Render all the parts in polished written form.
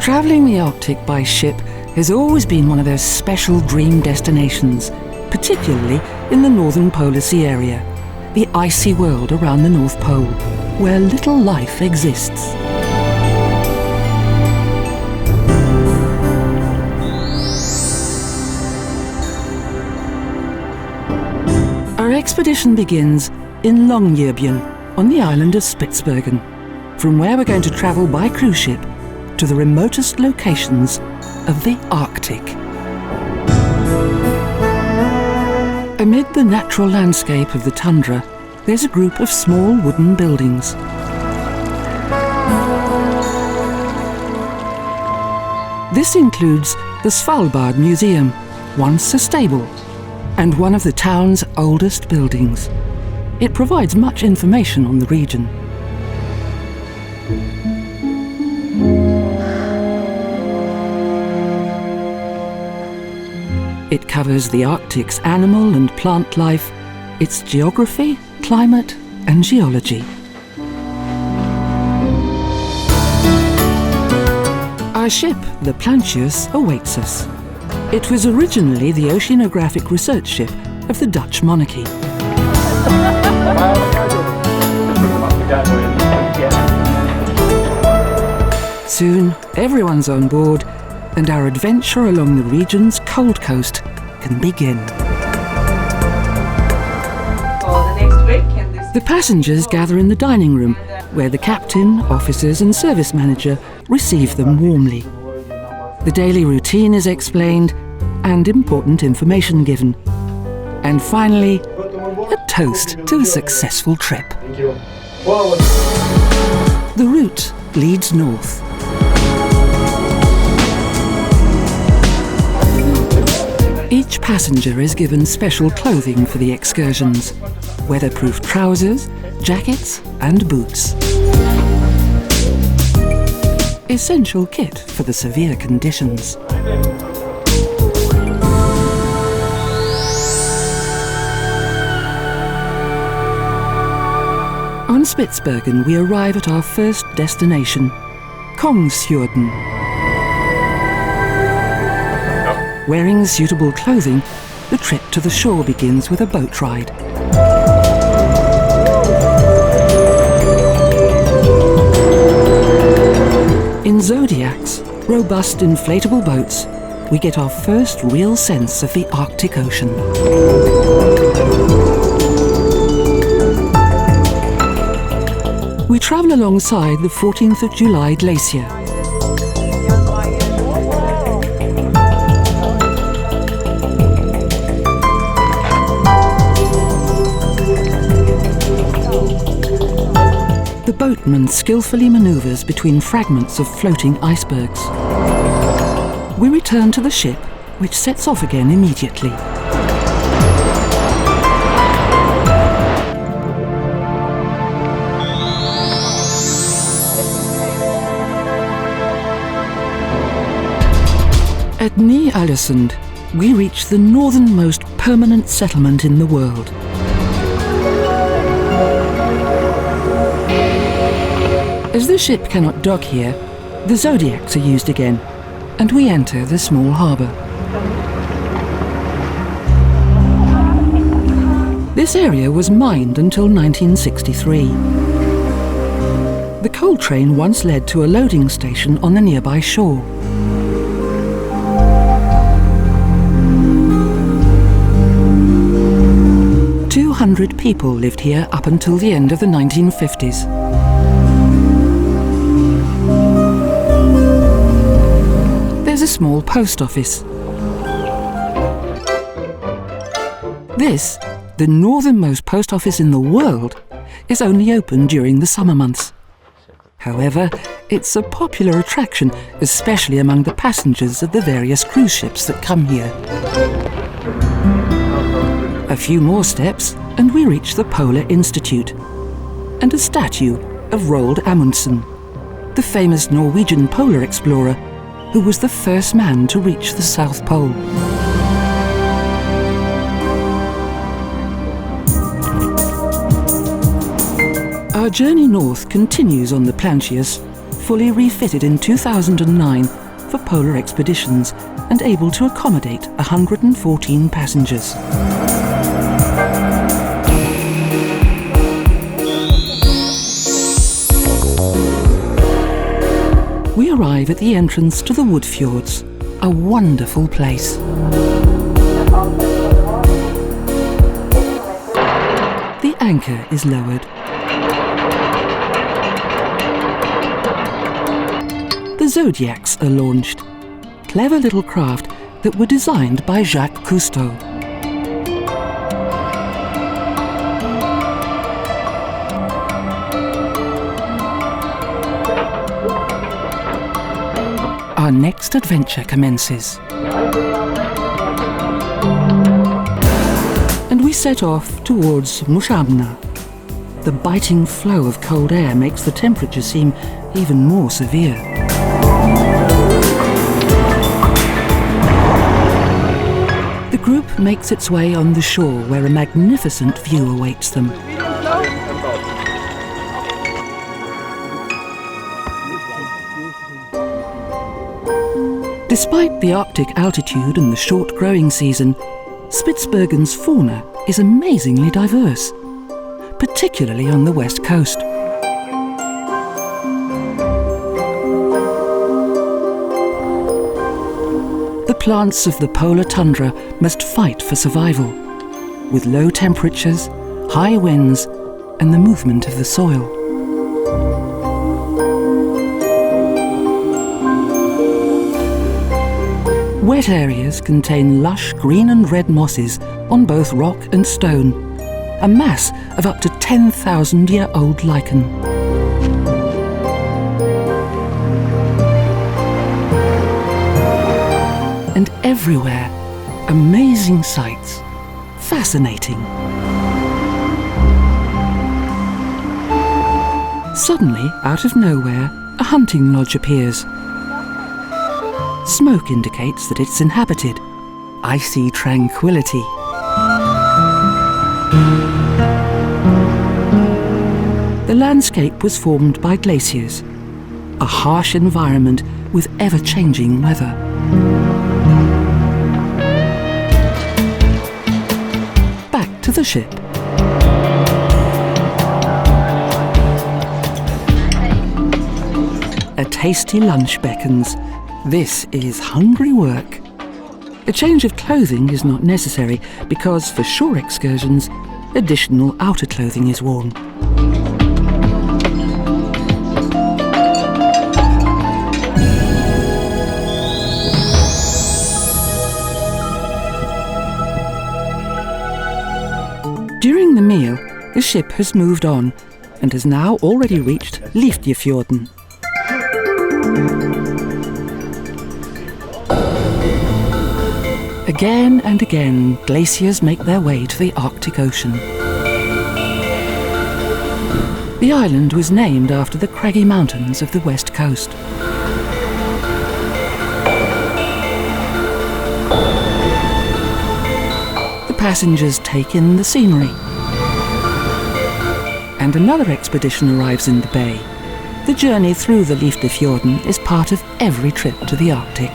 Travelling the Arctic by ship has always been one of those special dream destinations, particularly in the northern polar sea area, the icy world around the North Pole, where little life exists. Our expedition begins in Longyearbyen on the island of Spitsbergen, from where we're going to travel by cruise ship to the remotest locations of the Arctic. Amid the natural landscape of the tundra, there's a group of small wooden buildings. This includes the Svalbard Museum, once a stable, and one of the town's oldest buildings. It provides much information on the region. It covers the Arctic's animal and plant life, its geography, climate and geology. Our ship, the Plancius, awaits us. It was originally the oceanographic research ship of the Dutch monarchy. Soon, everyone's on board, and our adventure along the region's cold coast can begin. The passengers gather in the dining room, where the captain, officers and service manager receive them warmly. The daily routine is explained and important information given. And finally, a toast to a successful trip. The route leads north. Each passenger is given special clothing for the excursions: weatherproof trousers, jackets and boots. Essential kit for the severe conditions. On Spitsbergen we arrive at our first destination, Kongsfjorden. Wearing suitable clothing, the trip to the shore begins with a boat ride. In Zodiacs, robust inflatable boats, we get our first real sense of the Arctic Ocean. We travel alongside the 14th of July Glacier. The boatman skillfully manoeuvres between fragments of floating icebergs. We return to the ship, which sets off again immediately. At Ny Ålesund, we reach the northernmost permanent settlement in the world. As the ship cannot dock here, the Zodiacs are used again, and we enter the small harbour. This area was mined until 1963. The coal train once led to a loading station on the nearby shore. "200 people lived here up until the end of the 1950s. There's a small post office. This, the northernmost post office in the world, is only open during the summer months. However, it's a popular attraction, especially among the passengers of the various cruise ships that come here. A few more steps and we reach the Polar Institute and a statue of Roald Amundsen, the famous Norwegian polar explorer who was the first man to reach the South Pole. Our journey north continues on the Plancius, fully refitted in 2009 for polar expeditions and able to accommodate 114 passengers. We arrive at the entrance to the Woodfjords, a wonderful place. The anchor is lowered. The Zodiacs are launched, clever little craft that were designed by Jacques Cousteau. Our next adventure commences. And we set off towards Muszabna. The biting flow of cold air makes the temperature seem even more severe. The group makes its way on the shore where a magnificent view awaits them. Despite the Arctic altitude and the short growing season, Spitsbergen's fauna is amazingly diverse, particularly on the west coast. The plants of the polar tundra must fight for survival, with low temperatures, high winds, and the movement of the soil. Wet areas contain lush green and red mosses on both rock and stone, a mass of up to 10,000-year-old lichen. And everywhere, amazing sights, fascinating. Suddenly, out of nowhere, a hunting lodge appears. Smoke indicates that it's inhabited. Icy tranquility. The landscape was formed by glaciers, a harsh environment with ever-changing weather. Back to the ship. A tasty lunch beckons. This is hungry work. A change of clothing is not necessary because for shore excursions, additional outer clothing is worn. During the meal, the ship has moved on and has now already reached Liefdefjorden. Again and again, glaciers make their way to the Arctic Ocean. The island was named after the craggy mountains of the west coast. The passengers take in the scenery. And another expedition arrives in the bay. The journey through the Liefdefjorden is part of every trip to the Arctic.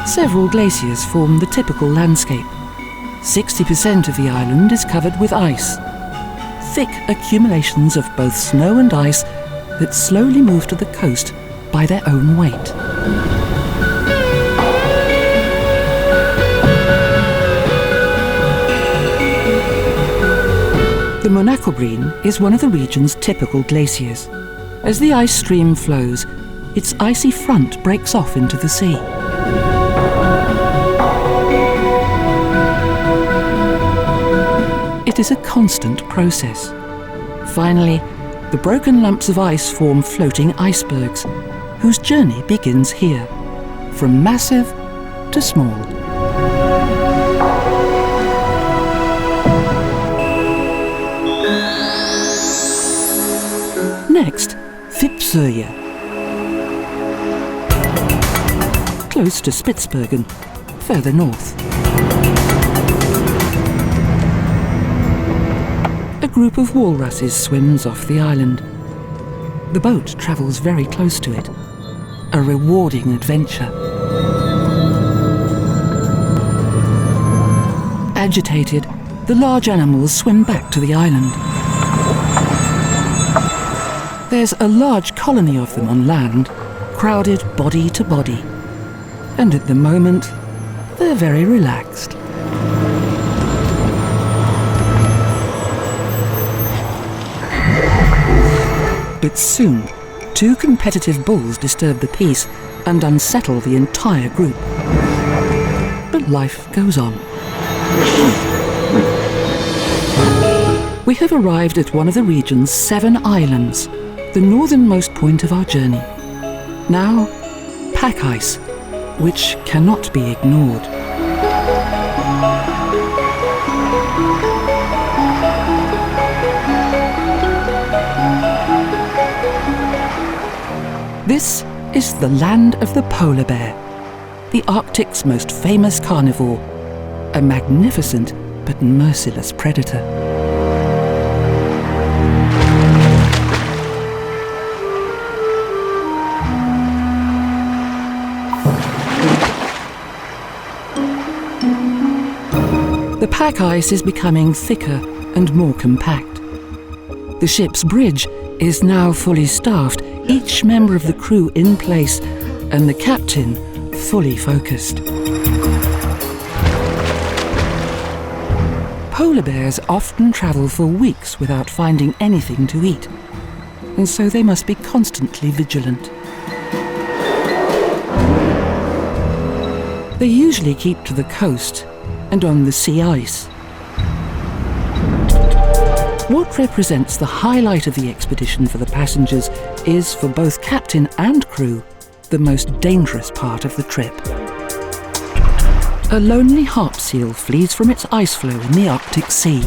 Several glaciers form the typical landscape. 60% of the island is covered with ice. Thick accumulations of both snow and ice that slowly move to the coast by their own weight. The Monarchy is one of the region's typical glaciers. As the ice stream flows, its icy front breaks off into the sea. It is a constant process. Finally, the broken lumps of ice form floating icebergs, whose journey begins here, from massive to small. Next, Spitsbergen, close to Spitsbergen, further north. group of walruses swims off the island. The boat travels very close to it. A rewarding adventure. Agitated, the large animals swim back to the island. There's a large colony of them on land, crowded body to body. And at the moment, they're very relaxed. But soon, two competitive bulls disturb the peace and unsettle the entire group. But life goes on. We have arrived at one of the region's 7 islands, the northernmost point of our journey. Now, pack ice, which cannot be ignored. This is the land of the polar bear, the Arctic's most famous carnivore, a magnificent but merciless predator. The pack ice is becoming thicker and more compact. The ship's bridge is now fully staffed, each member of the crew in place, and the captain fully focused. Polar bears often travel for weeks without finding anything to eat, and so they must be constantly vigilant. They usually keep to the coast and on the sea ice. What represents the highlight of the expedition for the passengers is, for both captain and crew, the most dangerous part of the trip. A lonely harp seal flees from its ice floe in the Arctic Sea.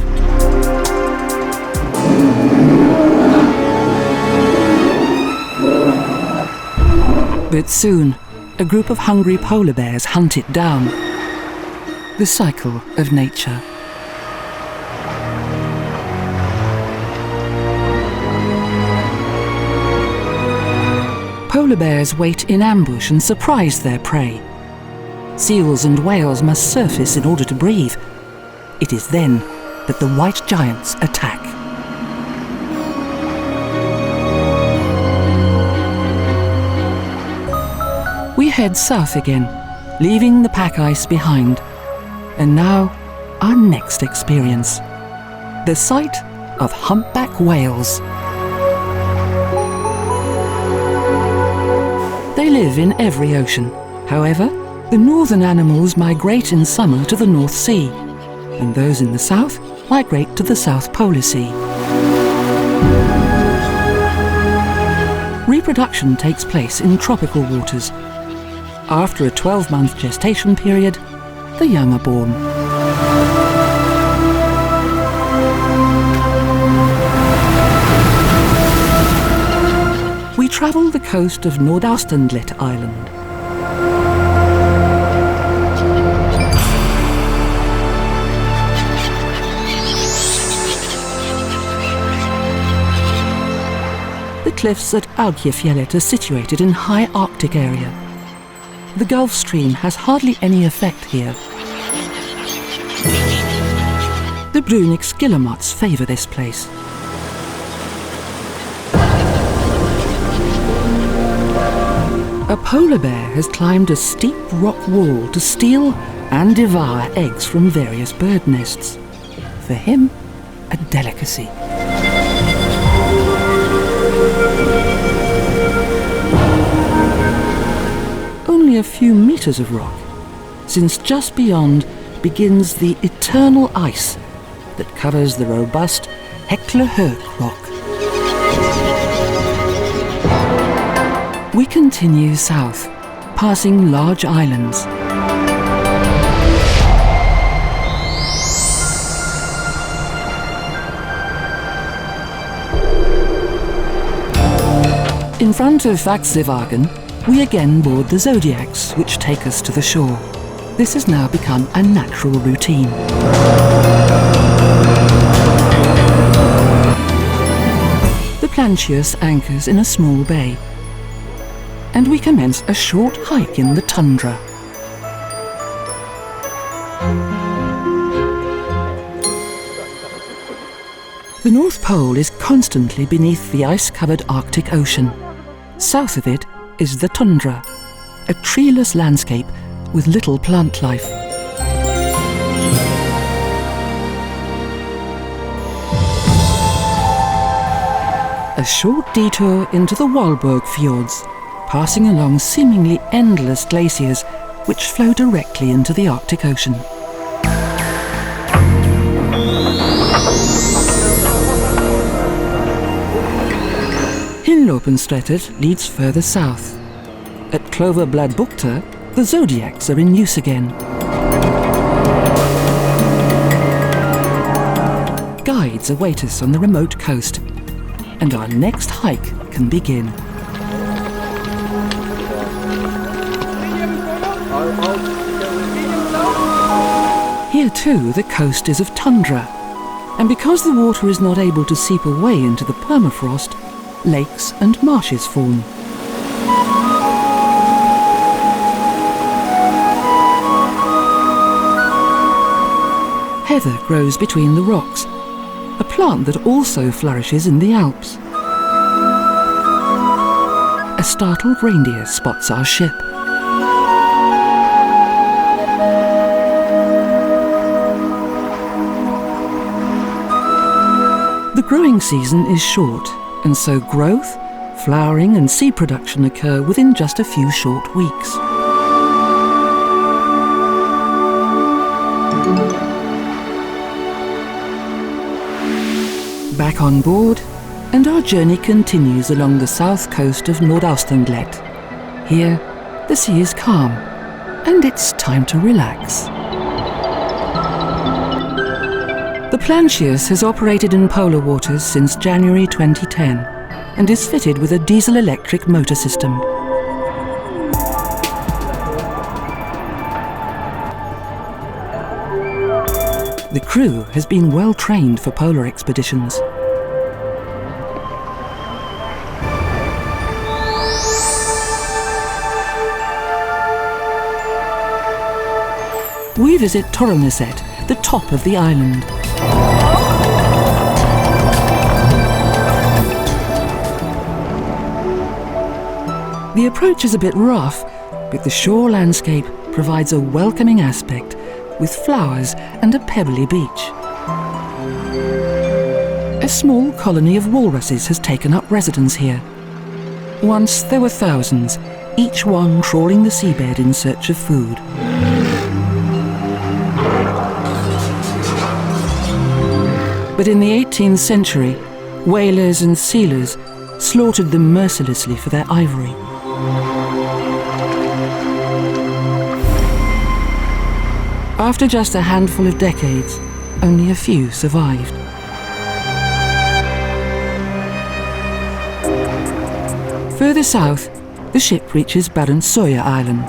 But soon, a group of hungry polar bears hunt it down. The cycle of nature. Polar bears wait in ambush and surprise their prey. Seals and whales must surface in order to breathe. It is then that the white giants attack. We head south again, leaving the pack ice behind. And now, our next experience. The sight of humpback whales. They live in every ocean. However, the northern animals migrate in summer to the North Sea, and those in the south migrate to the South Polar Sea. Reproduction takes place in tropical waters. After a 12-month gestation period, the young are born. We travel the coast of Nordaustendlet Island. The cliffs at Longyearbyen are situated in high Arctic area. The Gulf Stream has hardly any effect here. The Brunics guillemots favour this place. A polar bear has climbed a steep rock wall to steal and devour eggs from various bird nests. For him, a delicacy. Only a few meters of rock, since just beyond begins the eternal ice that covers the robust Hekla-Höök rock. We continue south, passing large islands. In front of Spitsbergen, we again board the Zodiacs, which take us to the shore. This has now become a natural routine. Plancius anchors in a small bay. And we commence a short hike in the tundra. The North Pole is constantly beneath the ice-covered Arctic Ocean. South of it is the tundra, a treeless landscape with little plant life. A short detour into the WOODFJORDEN, passing along seemingly endless glaciers which flow directly into the Arctic Ocean. Humpback leads further south. At WOODFJORDEN, the Zodiacs are in use again. Guides await us on the remote coast, and our next hike can begin. Here too the coast is of tundra, and because the water is not able to seep away into the permafrost, lakes and marshes form. Heather grows between the rocks, a plant that also flourishes in the Alps. A startled reindeer spots our ship. The growing season is short, and so growth, flowering and seed production occur within just a few short weeks. Back on board, and our journey continues along the south coast of Ny Ålesund. Here, the sea is calm, and it's time to relax. The Plancius has operated in polar waters since January 2010 and is fitted with a diesel-electric motor system. The crew has been well trained for polar expeditions. We visit Torrelneset, the top of the island. The approach is a bit rough, but the shore landscape provides a welcoming aspect with flowers and a pebbly beach. A small colony of walruses has taken up residence here. Once there were thousands, each one trawling the seabed in search of food. But in the 18th century, whalers and sealers slaughtered them mercilessly for their ivory. After just a handful of decades, only a few survived. Further south, the ship reaches Barentsoya Island.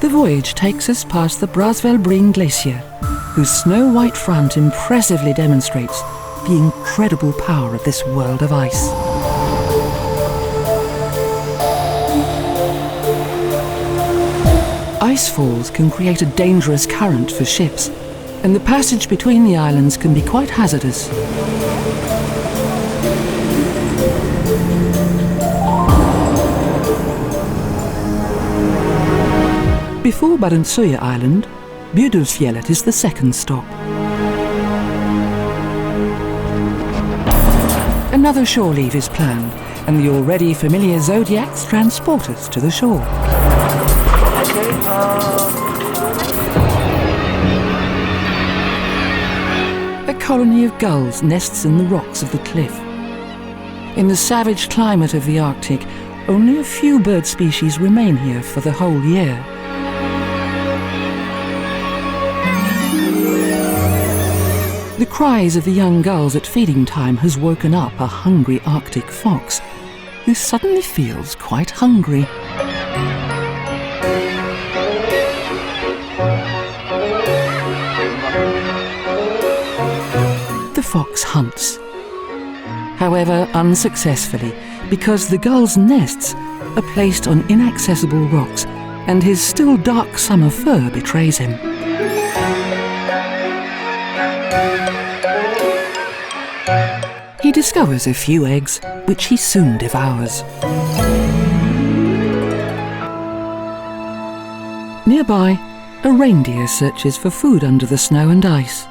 The voyage takes us past the Bråsvellbreen Glacier, whose snow-white front impressively demonstrates the incredible power of this world of ice. Ice falls can create a dangerous current for ships, and the passage between the islands can be quite hazardous. Before Barentsoya Island, WOODFJORDEN is the second stop. Another shore leave is planned, and the already familiar Zodiacs transport us to the shore. A colony of gulls nests in the rocks of the cliff. In the savage climate of the Arctic, only a few bird species remain here for the whole year. The cries of the young gulls at feeding time has woken up a hungry Arctic fox, who suddenly feels quite hungry. fox hunts. However, unsuccessfully, because the gull's nests are placed on inaccessible rocks and his still dark summer fur betrays him. He discovers a few eggs, which he soon devours. Nearby, a reindeer searches for food under the snow and ice.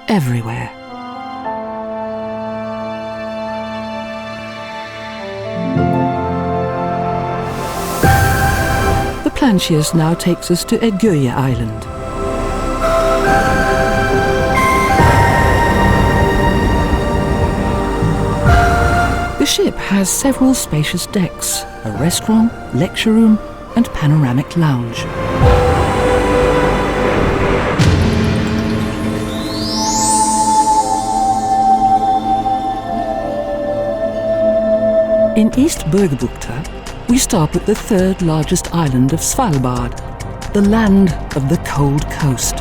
Everywhere. The Plancius now takes us to Ny Ålesund. The ship has several spacious decks, a restaurant, lecture room, and panoramic lounge. In East Spitsbergen, we stop at the third largest island of Svalbard, the land of the cold coast.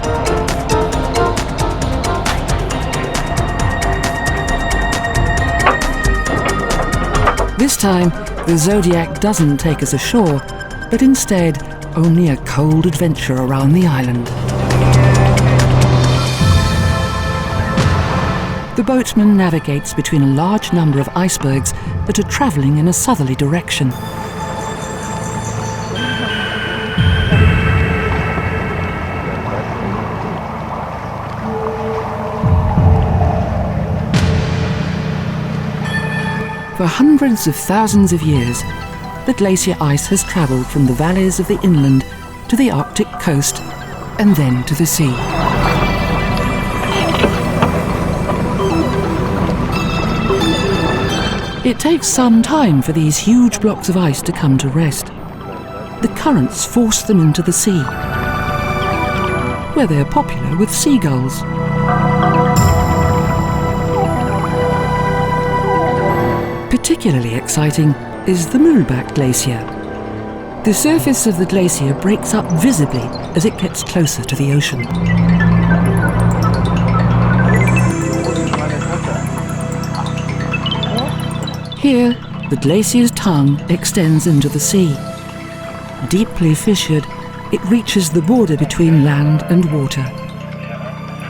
This time, the Zodiac doesn't take us ashore, but instead only a cold adventure around the island. The boatman navigates between a large number of icebergs that are travelling in a southerly direction. For hundreds of thousands of years, the glacier ice has travelled from the valleys of the inland to the Arctic coast and then to the sea. It takes some time for these huge blocks of ice to come to rest. The currents force them into the sea, where they're popular with seagulls. Particularly exciting is the Humpback Glacier. The surface of the glacier breaks up visibly as it gets closer to the ocean. Here, the glacier's tongue extends into the sea. Deeply fissured, it reaches the border between land and water.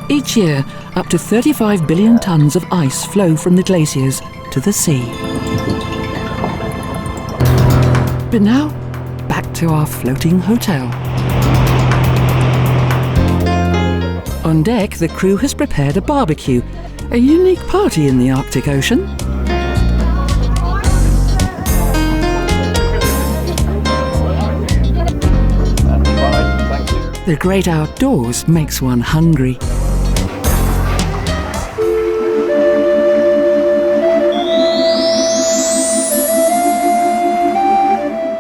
Each year, up to 35 billion tons of ice flow from the glaciers to the sea. But now, back to our floating hotel. On deck, the crew has prepared a barbecue, a unique party in the Arctic Ocean. The great outdoors makes one hungry.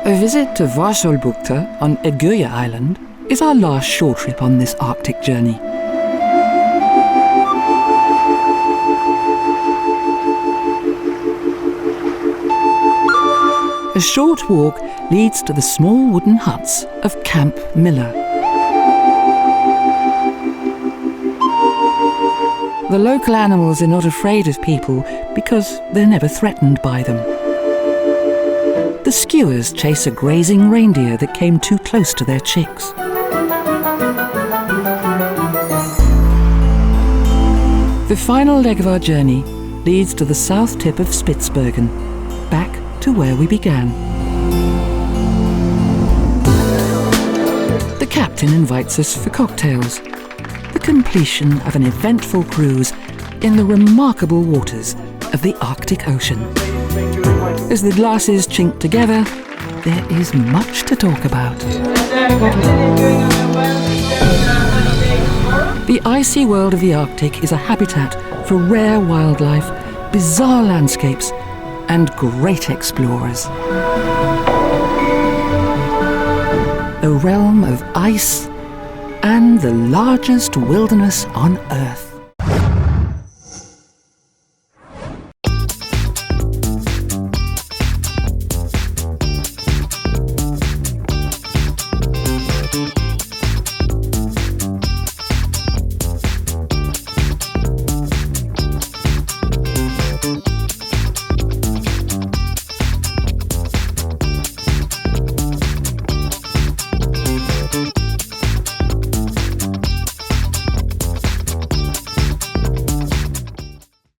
A visit to VARSOLBUKTA on Ny Ålesund is our last shore trip on this Arctic journey. A short walk leads to the small wooden huts of Camp Miller. The local animals are not afraid of people because they're never threatened by them. The skuas chase a grazing reindeer that came too close to their chicks. The final leg of our journey leads to the south tip of Spitsbergen, back to where we began. The captain invites us for cocktails, the completion of an eventful cruise in the remarkable waters of the Arctic Ocean. As the glasses chink together, there is much to talk about. The icy world of the Arctic is a habitat for rare wildlife, bizarre landscapes, and great explorers. A realm of ice and the largest wilderness on Earth.